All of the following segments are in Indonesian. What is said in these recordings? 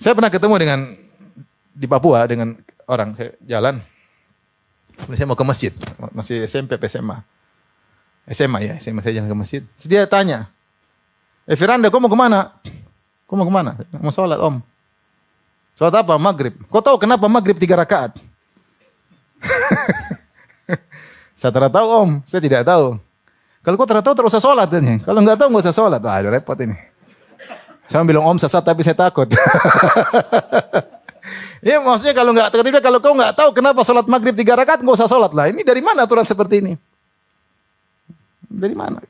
Saya pernah ketemu di Papua dengan orang, saya jalan. Saya mau ke masjid, masih SMP, SMA. SMA saya jalan ke masjid. Terus dia tanya, Firanda, kau mau kemana? Kau mau kemana? Mau sholat, Om. Sholat apa? Maghrib. Kau tahu kenapa Maghrib 3 rakaat? Saya tidak tahu, Om. Saya tidak tahu. Kalau kau tidak tahu, terus usah sholat. Kalau nggak tahu, nggak usah sholat. Wah, udah repot ini. Saya bilang Om sesat, tapi saya takut. Ya maksudnya kalau kau nggak tahu kenapa sholat Maghrib 3 rakaat, nggak usah sholat lah. Ini dari mana aturan seperti ini? Dari mana?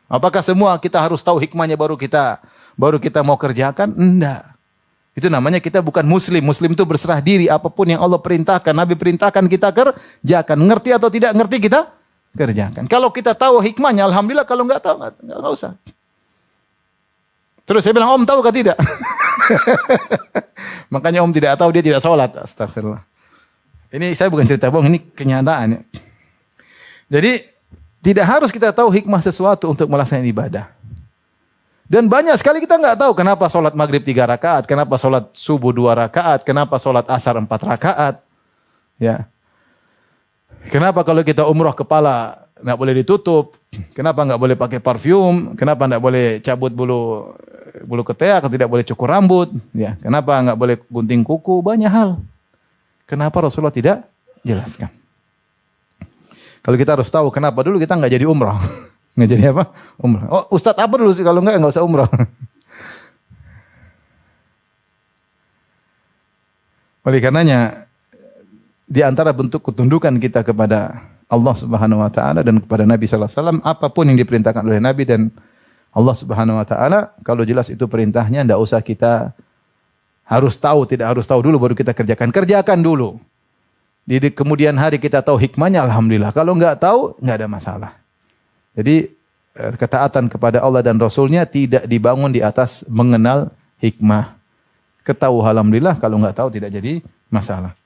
Apakah semua kita harus tahu hikmahnya baru kita mau kerjakan? Enggak. Itu namanya kita bukan muslim. Muslim itu berserah diri. Apapun yang Allah perintahkan, Nabi perintahkan kita kerjakan. Ngerti atau tidak ngerti kita kerjakan. Kalau kita tahu hikmahnya, alhamdulillah. Kalau nggak tahu, nggak usah. Terus saya bilang, Om tahu kah tidak? Makanya Om tidak tahu, dia tidak sholat. Astagfirullah. Ini saya bukan cerita bohong, ini kenyataan. Jadi tidak harus kita tahu hikmah sesuatu untuk melaksanakan ibadah. Dan banyak sekali kita nggak tahu kenapa sholat maghrib 3 rakaat, kenapa sholat subuh 2 rakaat, kenapa sholat asar 4 rakaat. Ya. Kenapa kalau kita umroh kepala nggak boleh ditutup? Kenapa nggak boleh pakai parfum? Kenapa nggak boleh cabut bulu ketiak? Atau tidak boleh cukur rambut? Ya. Kenapa nggak boleh gunting kuku? Banyak hal. Kenapa Rasulullah tidak jelaskan? Kalau kita harus tahu kenapa dulu kita nggak jadi umroh. Nggak jadi apa? Umroh. Oh, Ustadz apa dulu? Kalau nggak usah umroh. Oleh karenanya, di antara bentuk ketundukan kita kepada Allah Subhanahu wa taala dan kepada Nabi sallallahu alaihi wasallam, apapun yang diperintahkan oleh Nabi dan Allah Subhanahu wa taala, kalau jelas itu perintahnya, enggak usah kita harus tahu, tidak harus tahu dulu baru kita kerjakan. Kerjakan dulu. Di kemudian hari kita tahu hikmahnya, alhamdulillah. Kalau enggak tahu, enggak ada masalah. Jadi ketaatan kepada Allah dan Rasulnya tidak dibangun di atas mengenal hikmah. Ketahu alhamdulillah, kalau enggak tahu tidak jadi masalah.